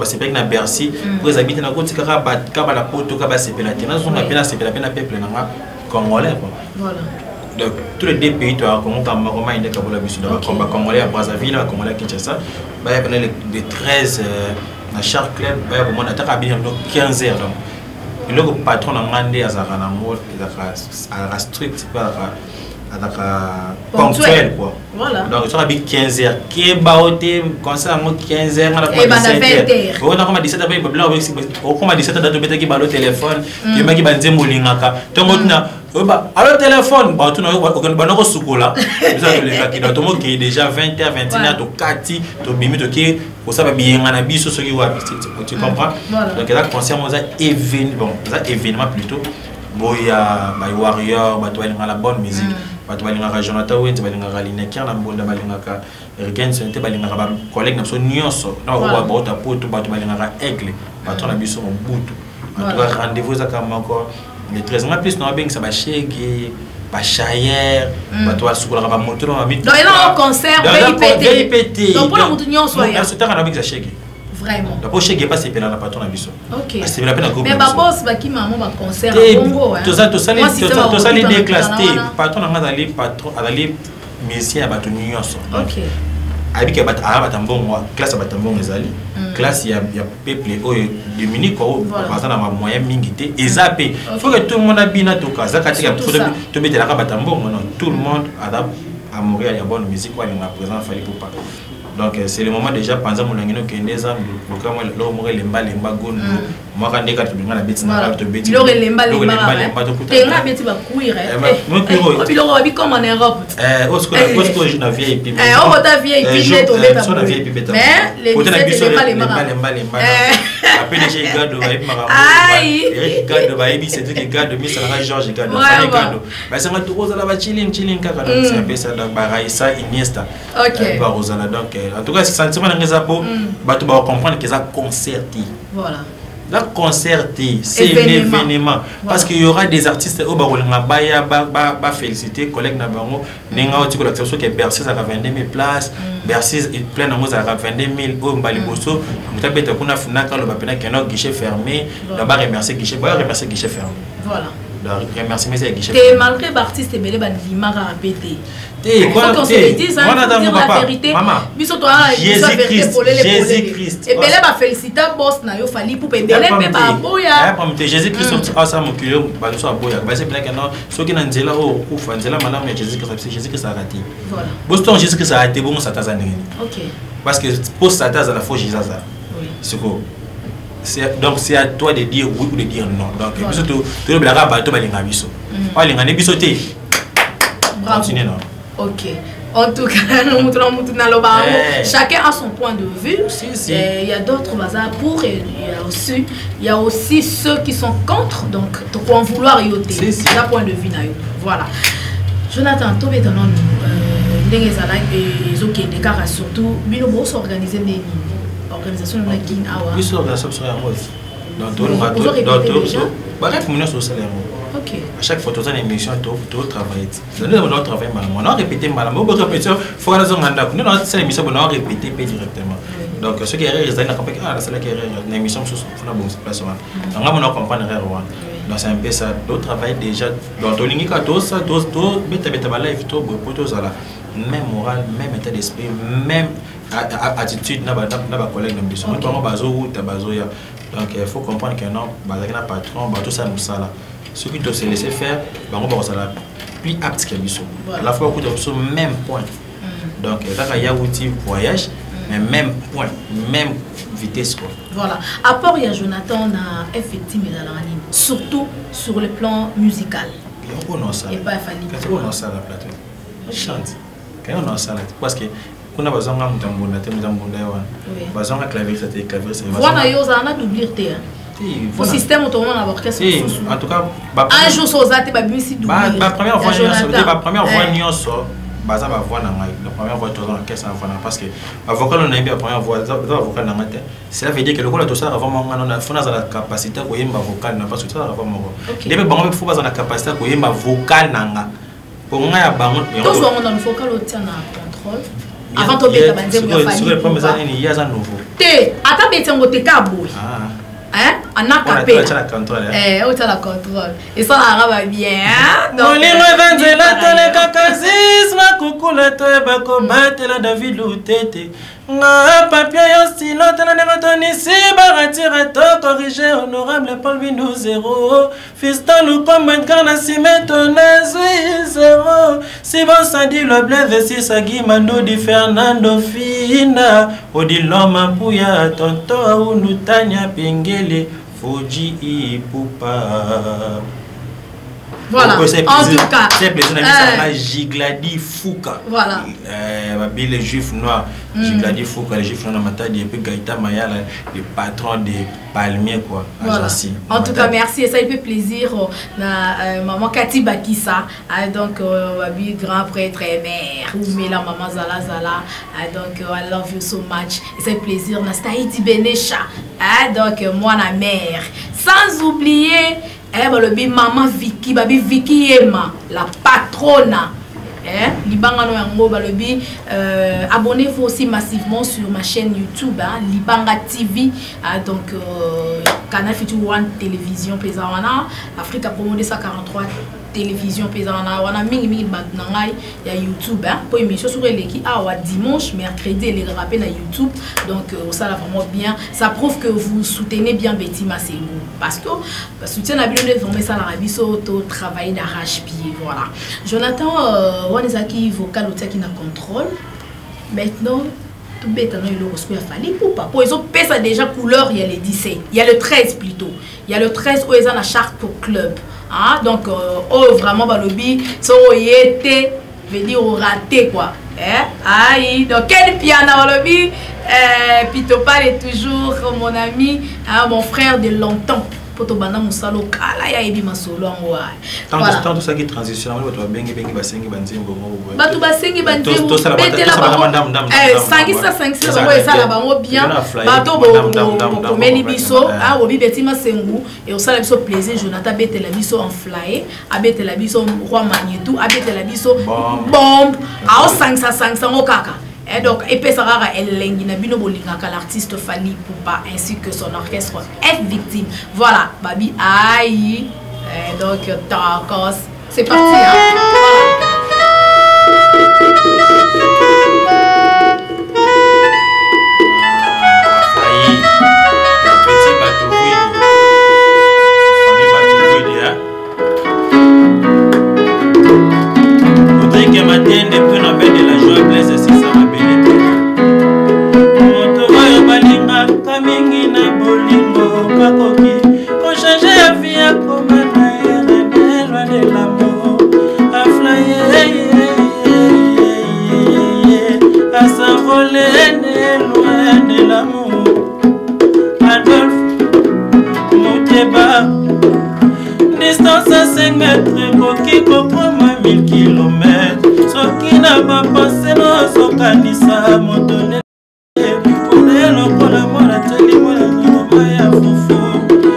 Speaker 1: C'est pas que na Bercy pour les habitants na côté kaba la poto kaba sepela tena on appelle la sepela pena peuple na congolais quoi. Voilà. Donc tous les deux pays tu as comment Cameroun et Kabola bisu donc combat congolais à Brazzaville, congolais à Kinshasa, bah les 13 na Shark Club, bah au moins attaque à bien 15 heures donc. Le patron a demandé à Zarana mot à strict ponctuel quoi. Voilà. Donc ça va bien 15 heures. Qui baoté concert à 15 heures, on a pas 17 heures. On a comme 17 heures blanc avec on comme 17 heures date bête qui balo téléphone, qui m'a qui banze molingaka. Donc on a alors téléphone, bah tout na banoko sukola. Vous avez les gars qui donc moi qui est déjà 20h 21h to kati to bimi to qui pour ça va bien ngana biso ce qui wa tu comprends? Donc là concert moi ça événement, ça événement plutôt. Boya by warrior, bah toi la bonne musique. Bato balingaka Jonathan Went balingaka Lineker na mbonda balingaka Ergen Sente balingaka ba collègue na so nyonso na ko ba bota poto bato balingaka Aigle bato na biso Mobutu en tout cas rendez-vous za kama encore le 13 mois plus na beng ça ba Shege ba Chayer bato ba sukola ba moto na mi donc il a un concert VIP donc pour la moto nyonso ya c'est ta na beng za Shege vraiment la poche qui passe pela na patron na biso OK c'est la peine à couper mais ba boss ba ki maman ba concert Congo tout ça les déclassé patron na ngazali patron ali musicien ba tuni nyonso OK avec ba tambongo classe ba tambongo ezali classe ya peuple oyo Dominique ko baza na moyen mingi te ezapé faut que tout le monde a bien to kaza katika to betela ka ba tambongo non tout le monde adapte à Montréal ya bonne musique quoi na présent fallait pour pas. Donc c'est le moment déjà pendant mon angino que des ans le cas moi le lemba gondo moi quand des cartes binga na beti na carte beti le lemba to tenga beti ba courir moi courir puis le bi comme en Europe osko je na vieille pipe on ta vieille pipe to beta so na vieille pipe mais les lemba après les gado ba ibi mara Eric gado ba ibi c'est que gado mi ça na Georges gado ba ça to rozala ba chilling kaka donc c'est un peu ça donc ba Raissa Iniesta ba rozala donc en tout cas, ce sentiment de Rezapo, tu vas comprendre que ça concerté. Voilà. La concerté, c'est l'événement. Parce qu'il y aura des artistes au Baroul Nabaya, féliciter, collègues Nabango, Nenga, tu connais que Bercy a 22 000 places, Bercy est plein de choses à 22 000 au Mbaliboso, tu as peut-être qu'on a fait un guichet fermé, d'abord remercier guichet fermé. Voilà. Remercier mes guichets. Et malgré l'artiste, il y a des limara à péter. Il faut qu'on se le dise, hein, il faut dire la vérité. Jésus-Christ. Et bien là, va féliciter boss na yo fali pour payer les pas boya. Jésus-Christ a ça mon kilo, ba so boya. Ba c'est blague non, ceux qui n'anzela o kufa, nzela madame Jésus-Christ a raté. Voilà. Boston Jésus-Christ a raté bon ça tazana. OK. Parce que pour ça tazana faut Jésus ça. Oui. C'est quoi? Donc c'est à toi de dire oui ou de dire non. Donc surtout tu le blaga ba to ba linga biso. Ba linga ne biso te. Continuez non. OK. En tout cas, chacun a son point de vue. Il y a d'autres bazars pour et il y a aussi ceux qui sont contre. Donc, tu peux en vouloir y ôter. C'est un point de vue. Voilà. Jonathan, tu es dans les cas surtout, Bino Boss organiser des organisation de la King Awa. Donc tout le monde bref, mon sur salaire.
Speaker 2: OK.
Speaker 1: À chaque fois tu as une émission tu travailles. Nous on travaille mal. On a répété mal. On peut répéter faut que nous on nous dans cette émission on a répété directement. Donc ceux qui erreur ils ont compris ah c'est là qui erreur une émission sur fona bon c'est pas ça. Donc on a comprendre erreur. Donc c'est un peu ça d'autres travail déjà dans ton ligne 14 ça tout beta ba live tout pour tout ça là. Même moral, même état d'esprit, même attitude na ba collègue na biso. Donc on bazo ou ta bazo ya. Donc il faut comprendre que non, bazaki na patron, ba tout ça nous ça là. Ceux qui doivent se laisser faire, on va ça là plus apte que biso. À la fois que sur même point. Donc là il y a outil voyage mais même point, même vitesse quoi.
Speaker 2: Voilà. À part il y a Jonathan na effectivement surtout sur le plan musical.
Speaker 1: On a ça.
Speaker 2: Et pas Fanny.
Speaker 1: On a ça la plateau. Chante. Quand on a ça parce que on a besoin d'un mutambunda, mutambunda ouais. Besoin d'un clavier, c'était clavier c'est.
Speaker 2: Voilà, yo ça na doubler te. Le système autonome à orchestre.
Speaker 1: En tout cas,
Speaker 2: un jour sur ça, tu vas bien si doubler.
Speaker 1: La première fois, la première fois, nous sommes. Baza va voir la première fois dans l'orchestre parce que avocat on a bien la première fois avocat dans tête cela veut dire que le rôle tout ça avant on a faut la capacité ko yemba vocal na parce que ça avant moko debe bango faut pas la capacité ko yemba vocal nanga pour nga ya bango
Speaker 2: donc soit on a le vocal au tient na contrôle avant to beta banze mo fali sur le premier année il y a ça nouveau te ata beta ngo te kabo hein on a capé
Speaker 1: la contrôle
Speaker 2: on tient la contrôle et ça la va bien
Speaker 1: donc les revendre la télé kakazis ma kukula to ba ko batela David Lutete nga papier yo stilo tena nematoni si ba retire to corriger honorable Paul Bindu 0 fiston nous comme incarnation tonazui 0 si bon sandi le bleu 6 agimando di Fernando Fina odiloma puya tonto au nutanya pingele Foji Ipupa.
Speaker 2: Voilà, en tout cas.
Speaker 1: C'est plaisir à Jigladi Fouka.
Speaker 2: Voilà.
Speaker 1: Les juifs noirs, Jigladi Fouka, les juifs noirs, et puis Gaïta Maya, le patron des palmiers, quoi.
Speaker 2: Voilà. En tout cas, merci. Et ça, il fait plaisir. Maman Cathy Bakissa, donc, grand prêtre et mère, ou la maman Zala Zala. Donc, I love you so much. Et ça fait plaisir. Nastaïdi Benesha, donc, moi, la mère. Sans oublier. Le maman Vicky, babi Vicky Emma, la patrona. Libanga no yango balobi abonnez-vous aussi massivement sur ma chaîne YouTube Libanga TV donc Canal Future One télévision pesawana Africa Promo 243 télévision pesawana wana mingi batnangai ya YouTube pour émission sur l'équipe dimanche mercredi les rappels na YouTube donc ça là vraiment bien ça prouve que vous soutenez bien Betty Maselou parce que soutien na bilo de ça la biso to travail d'arrache-pied voilà Jonathan Wanezaki vocal au qui na contrôle maintenant tout bête non il reçoit fallait pour pas pour ils ont ça déjà couleur il y a les 17 il y a le 13 plutôt il y a le 13 où ils ont la charte pour club donc oh vraiment balobi so yete veut dire raté quoi aïe donc quel piano balobi Pito Pal est toujours mon ami mon frère de longtemps poto banda musalo kala ya ebi masolo ngo
Speaker 1: voilà tant tout ça qui transition bato bengi basengi banzembo
Speaker 2: bato basengi banzembo betela sangi ça ngo esala bango bien bato bo komeli biso obi betima sengu et osala biso plaisir Jonathan betela biso en flyer abetela biso roi magnetou abetela biso bombe ao sangsa ngo kaka. Et donc, Epesarara Elengina Bino Bolingaka, l'artiste Fanny Poupa ainsi que son orchestre est victime. Voilà, Babi aïe. Et donc, Tacos. C'est parti.
Speaker 3: Distance à 5 mètres, qui comprend 1000 km. Ce qui n'a pas passé, non, son canissa, mon donné. Pour les locaux, la mort, la télé, la maman, ya foufou.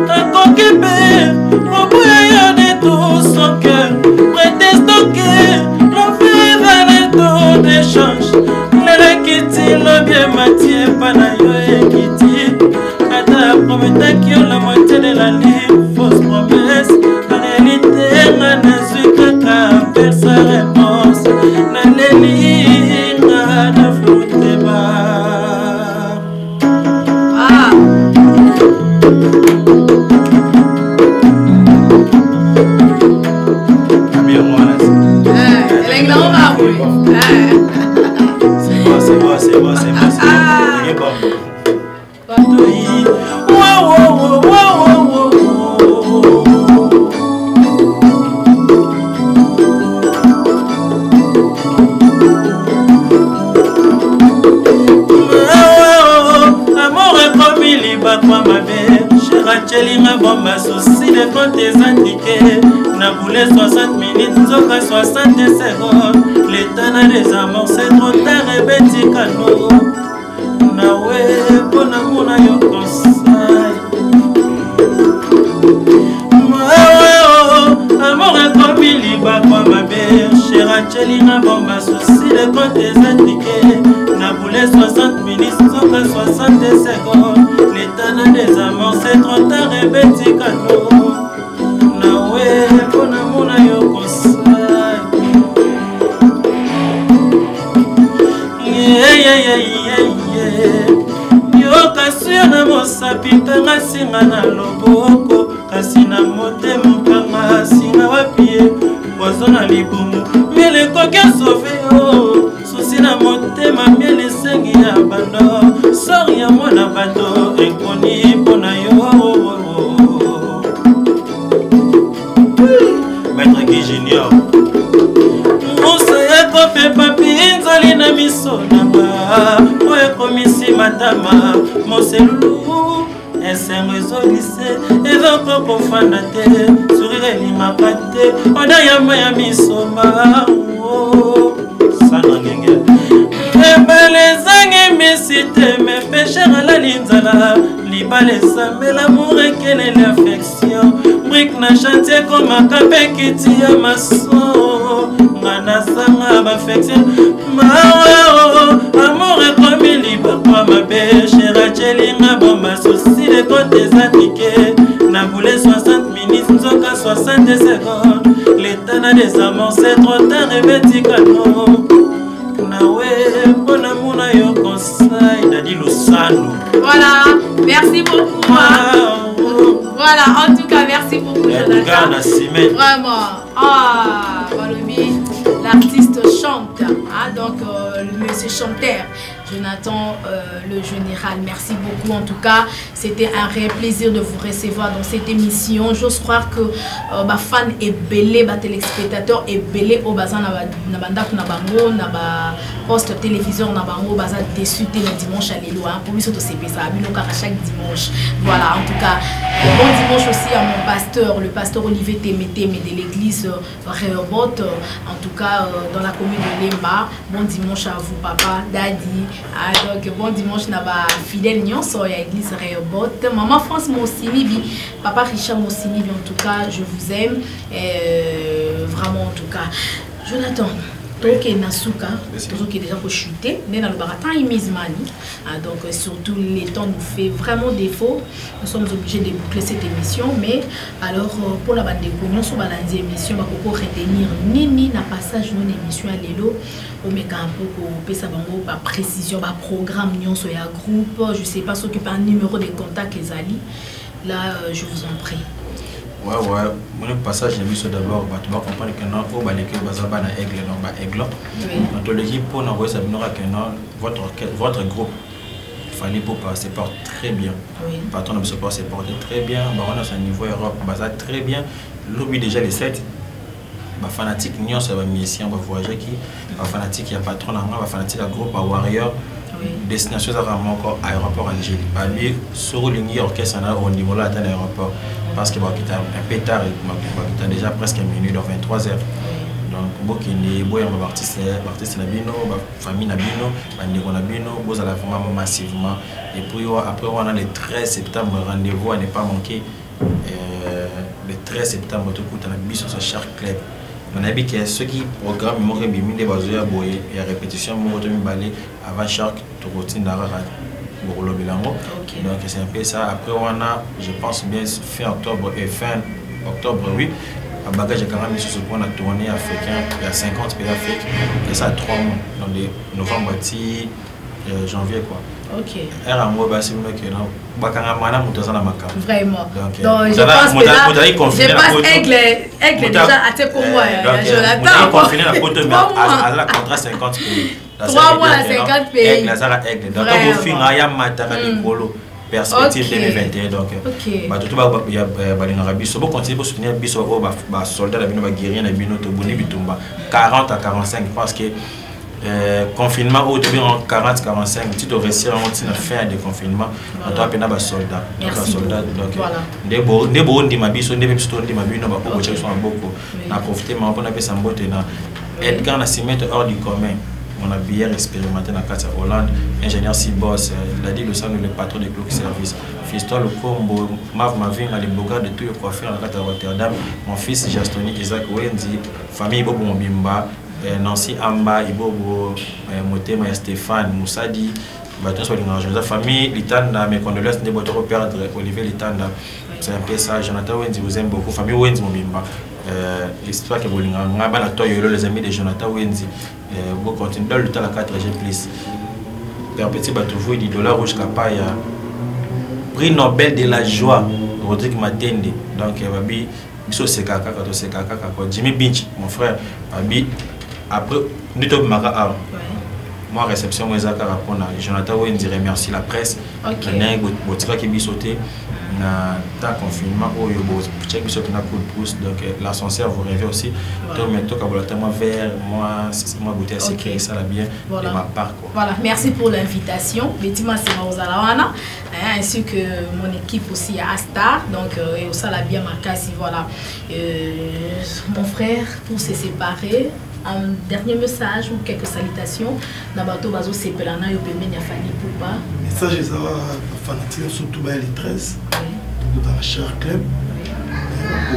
Speaker 3: akoki mpe koboya de tout son cœur prétextant que l'enfer va le taux d'échange lelakiti lobie matie epa na yo ekiti ata prometaki yo la moitié de la ligne fausse promesse en réalité nga nazwi kaka per sa réponse naleli nga na floteba Chelinga bomba souci de compte des indiqués na boulé 60 minutes nzoka 60 secondes l'état na désamorcé trop tard et beti kano na we pona mona yo conseil amour ekomi libakwa mabe chera chelinga bomba souci de compte des indiqués na boulé 60 minutes nzoka 60 secondes l'état na désamorcé trop tard et beti kano na we pona mona yo conseil yo kasi yo na mosapi kanga singa na loboko kasi na motema kanga singa wapie poizo na libumu miele ekoki asove yo susi na motema miele esengi ya bando sori ya mwana bato ekoni mpona yo maître Guy Junior musa ekopepa pinzoli na miso nanga po ekomisi matama moselulu esengo ezolise ezoko kofanda te sourire elimaka te oda yamba ya misoma sana ngenge ebale ezangi misi te me pécher alali nzala libala esambela amour ekelele affection brik na chantier komaka mpe kiti ya maso nga nasanga baaffection mawao amour ekomi libakwa mabe chera chelinga bomba souci de compte ezatike na boulé 60 minutes nzoka 60 secondes l'état na désamorcé trop tard ebeti kano na we mpona mona yo conseil Dadi Losano.
Speaker 2: Voilà, merci beaucoup. Voilà, en tout cas, merci beaucoup, Jonathan. Vraiment. Ah, l'artiste chante. Ah, donc, le monsieur chanteur, Jonathan, le général. Merci beaucoup. En tout cas, c'était un réel plaisir de vous recevoir dans cette émission. J'ose croire que ma fan est belé, ma téléspectateur est belé au bazar na banda na bango na ba poste télévision na bango bazar déçu le dimanche à l'élo hein pour lui surtout c'est ça chaque dimanche. Voilà, en tout cas, bon dimanche aussi à mon pasteur, le pasteur Olivier Témété mais de l'église Rehoboth, en tout cas dans la commune de Lemba. Bon dimanche à vous papa, daddy. Ah, donc bon dimanche na ba fidèle nyonso à l'église Rehoboth. Maman France Mosinibi, papa Richard Mosinibi, en tout cas, je vous aime vraiment en tout cas. Jonathan, donc Nasuka, qui est déjà pour chuter, mais dans le baratin donc surtout les temps nous fait vraiment défaut. Nous sommes obligés de boucler cette émission, mais alors pour la bande de Cognon, sur la émission, on va retenir ni na passage d'une émission à l'élo, on met un peu pour ça par précision, par programme, nion sur un groupe, je sais pas s'occuper un numéro de contact les alliés. Là, je vous en prie.
Speaker 1: Ouais, mon passage, j'ai mis ça d'abord, tu vas comprendre que non, pour l'équipe Bazaba na Aigle, non, ba Aigle. Dans l'équipe, pour nous, ça nous votre groupe, il fallait pour passer par très bien. Le patron de se passer porter très bien, on a un niveau Europe, Baza très bien. L'oubli déjà les 7. Bah fanatique, nous sommes musiciens, on va voyager qui, bah fanatique, il y a patron, bah fanatique, un groupe, à Warrior. Destination vraiment encore aéroport Algérie. Bah lui, sur le New orchestre, on a au niveau là à l'aéroport. Parce que bah, un pétard, il a déjà presque une minute, dans 23 heures. Donc, bokini boya ma artiste nabino, ma famille nabino, bandeko nabino, boza la vraiment massivement. Et puis après on a le 13 septembre rendez-vous à ne pas manquer. Le 13 septembre tout coup on a bis sur ce Shark Club. On a dit que ceux qui programment moi que bimi des bazoya boye et répétition moi to mi balé avant Shark to routine d'arara Borolo Bilango. Donc c'est un peu ça. Après on a je pense bien fin octobre et fin octobre oui. Un bagage de 40 000 sur ce point, on a tourné africain, il y a 50 pays africains, et ça a 3 mois, dans les novembre, janvier quoi.
Speaker 2: Ok.
Speaker 1: Vraiment. Donc
Speaker 2: je pense que là, je passe aigle déjà à tes pour moi. Jonathan.
Speaker 1: Confiné la côte à la contrat 50 pays.
Speaker 2: 3 mois à 50 pays.
Speaker 1: Aigle, ça a aigle. Donc au fin, il y a Matara Nicolo. Perspective 2021 donc tout va y a balingara biso bon continuer pour soutenir biso ba soldats la bino ba guerrier na bino to boni bitumba 40 à 45 parce que confinement au début en 40 45 tu dois réussir en fin de confinement on doit peine ba soldats donc ndebo ndi mabiso ndebe biso ndi mabino ba ko cheso beaucoup na profiter mais on a fait ça mbote na Edgar na se mettre hors du commun. On a bien expérimenté dans la carte Hollande, ingénieur Sibos, il a dit le sang le patron de Clock Service. Fiston le combo, Mav Mavin, les blogueurs de tout le coiffeur dans la carte Rotterdam. Mon fils Jastoni Isaac Wendy, famille Bobo Mbimba, Nancy Amba, Ibobo, Motema Stéphane, Moussadi, la famille Litanda, mes condoléances de votre perdre Olivier Litanda. C'est un peu ça, Jonathan Wendy vous aime beaucoup, famille Wendy Mbimba. L'histoire que vous avez les amis de Jonathan Wendy. Vous continuez dans le temps la 4G plus. Un petit bateau du dollar rouge capaya. Prix Nobel de la joie, Rodrigue Matende. Donc, Babi, Biso Sekaka, Jimmy Binch, mon frère. Babi, après, nous sommes marqués. Moi, réception, moi, Jonathan Wendy remercie la presse. Botika qui bisoté. Dans le confinement, donc l'ascenseur vous rêvez aussi. Donc, vers moi, c'est moi goûter à sécuriser ça bien de ma part.
Speaker 2: Voilà, merci pour l'invitation. Ainsi que mon équipe aussi à Astar. Donc, et aussi la bien marquée. Voilà. Mon frère, pour se séparer. Un dernier message ou quelques salutations. Nabato Bazo Sepelana Yopeme Niafani Poupa.
Speaker 4: Message est fanatique surtout les 13 dans la Shark Club.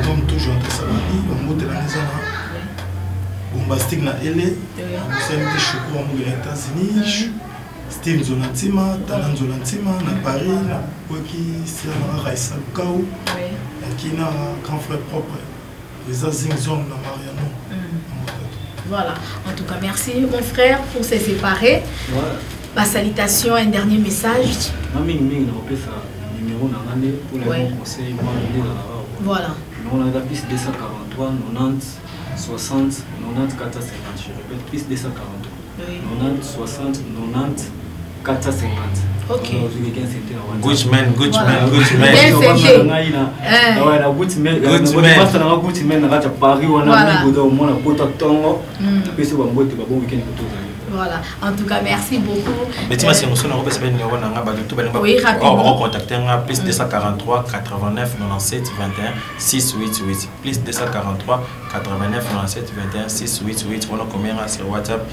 Speaker 4: Comme toujours entre Sabani, on monte la maison. Bombastique na Ele, c'est un petit chocolat aux États-Unis. Steve Zolantima, Tanan Zolantima, na Paris, na Waki, c'est un Raissa Lukao, qui n'a grand frère propre. Les Azingzong na Mariano.
Speaker 2: Voilà, en tout cas, merci mon frère pour se séparer. Ma salutation, un dernier message. Voilà.
Speaker 5: On a plus 243, 90, 60, 90, 450. Je répète, plus 243. 90, 60, 90, 450.
Speaker 2: Ok.
Speaker 1: Good man.
Speaker 2: Voilà, en tout cas, merci beaucoup.
Speaker 1: Mais tu m'as dit, oui, rapidement. Contacter plus 243 89 97 21 688. Plus 243 89 97 21 688. On a combien sur WhatsApp?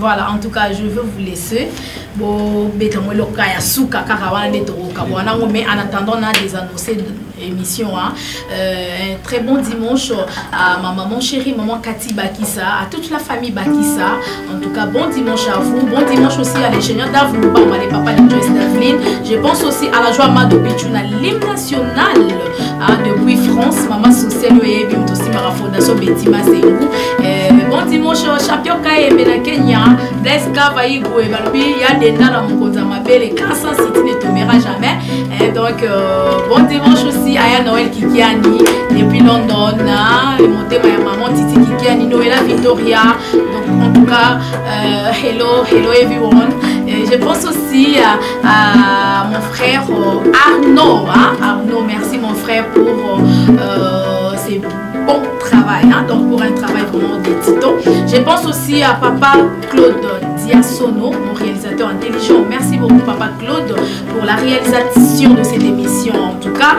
Speaker 2: Voilà, en tout cas, je veux vous laisser. En attendant, on a des annoncés d'émission. Un très bon dimanche à ma maman chérie, maman Cathy Bakissa, à toute la famille Bakissa. En tout cas, bon dimanche à vous. Bon dimanche aussi à l'ingénieur Davouba, les papas de Joyce Davlin. Je pense aussi à la joie Mado Pichouna, l'hymne national depuis France. Maman sociale et aussi ma fondation Betima Sengou. Bon dimanche, champion Kaye na Kenya. Blaise Kavaïgo et Balbi. Il y a des dans la Mokonza Mabel et Kansas City ne tombera jamais. Et donc, bon dimanche aussi à Noël Kikiani depuis London. Et monter ma maman Titi Kikiani, Noëlla Victoria. Donc, en tout cas, hello everyone. Je pense aussi à mon frère Arnaud. Arnaud, merci mon frère pour ces bon travail, hein, donc pour un travail vraiment des titans. Je pense aussi à Papa Claude Diasono, mon réalisateur intelligent. Merci beaucoup Papa Claude pour la réalisation de cette émission. En tout cas,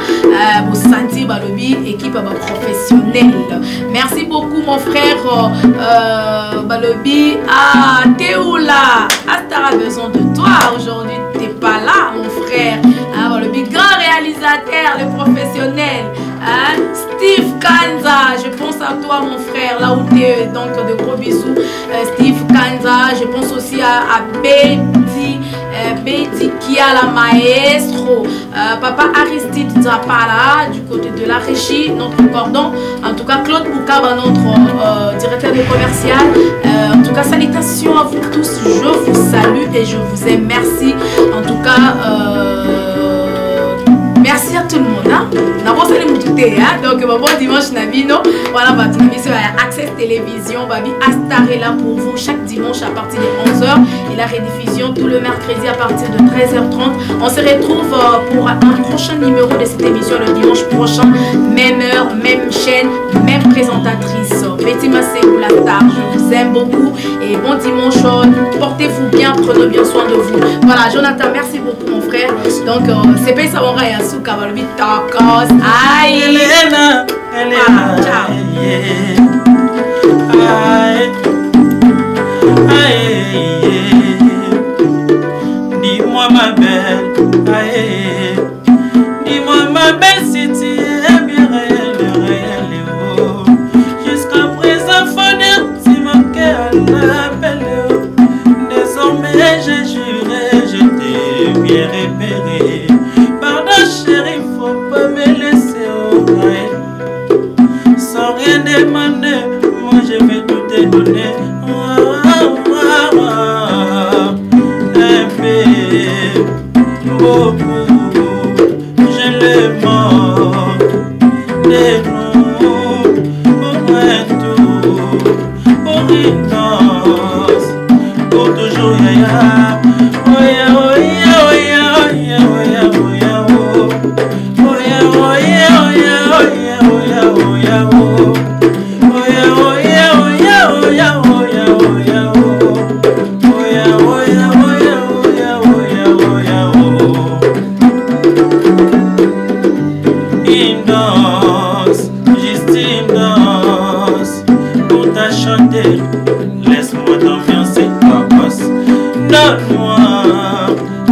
Speaker 2: vous sentez Balobi, équipe professionnelle. Merci beaucoup mon frère Balobi. Ah, Théoula, Astar a besoin de toi aujourd'hui. T'es pas là mon frère. Ah, Balobi, grand réalisateur, le professionnel. Hein? Steve Kanza, je pense à toi mon frère, là où tu es, donc de gros bisous. Steve Kanza, je pense aussi à Betty Kiala Maestro, Papa Aristide Zapala du côté de la régie, notre cordon. En tout cas, Claude Boukaba, notre directeur de commercial. En tout cas, salutations à vous tous, je vous salue et je vous aime. Merci. En tout cas, merci à tout le monde. Hein? Donc, bon dimanche, Nabino. Voilà, votre émission Access Télévision. Babi Astar est là pour vous chaque dimanche à partir de 11h et la rediffusion tout le mercredi à partir de 13h30. On se retrouve pour un prochain numéro de cette émission le dimanche prochain. Même heure, même chaîne, même présentatrice. Betty Massé Star, je vous aime beaucoup et bon dimanche. Portez-vous bien, prenez bien soin de vous. Voilà, Jonathan, merci beaucoup, mon frère. Donc, c'est pas ça, on va y aller sous Kavalbi Tacos. Aïe,
Speaker 3: Elena,
Speaker 2: voilà, ciao.
Speaker 3: Dis-moi ma belle, dis-moi ma belle si tu es bien réel, oh. Jusqu'à présent, faut dire si mon cœur l'appelle, oh. Désormais j'ai juré, je t'ai bien repéré. Pardon chérie, faut pas me laisser au rail. Sans rien demander, moi je vais tout te donner. Un peu, beaucoup, je le manque de nous, pour un tour, pour une danse, pour toujours yaya. Laisse-moi t'ambiancer ta bosse. Donne-moi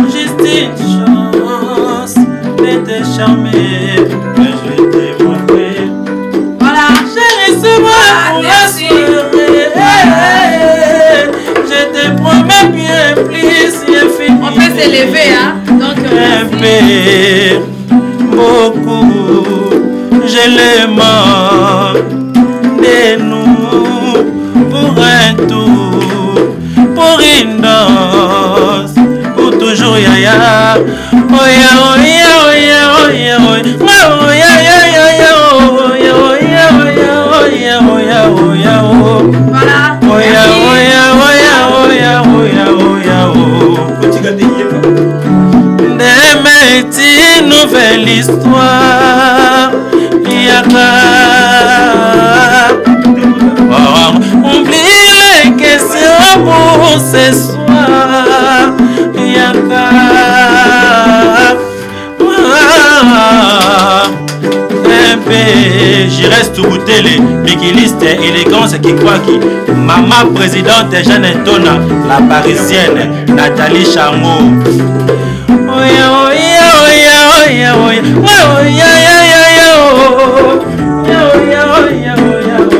Speaker 3: juste une chance de te charmer, que je t'ai montré.
Speaker 2: Voilà.
Speaker 3: Chérie, c'est moi pour la soirée. Je te promets bien plus infini.
Speaker 2: On peut s'élever, hein. Donc,
Speaker 3: un peu, beaucoup, je le manque de nous. Pour un tour, pour une danse, pour toujours yaya. Oh ya, oh ya, oh ya, oh ya, oh ya, oh ya, ya, ya, ya, oh ya, oh ya, oh ya, oh ya, oh ya, oh.
Speaker 2: Voilà.
Speaker 3: Oh ya, oh ya, oh ya, oh ya, oh ya, oh ya, oh. Demain est une nouvelle histoire. Oublie les questions pour ce soir. Yaka. Un peu, j'y reste au télé. Bikiliste, élégance qui croit qui. Maman présidente Jeanne Tona, la parisienne Nathalie Chango. Oh ya, oh ya, oh ya, oh ya, oh ya, oh ya,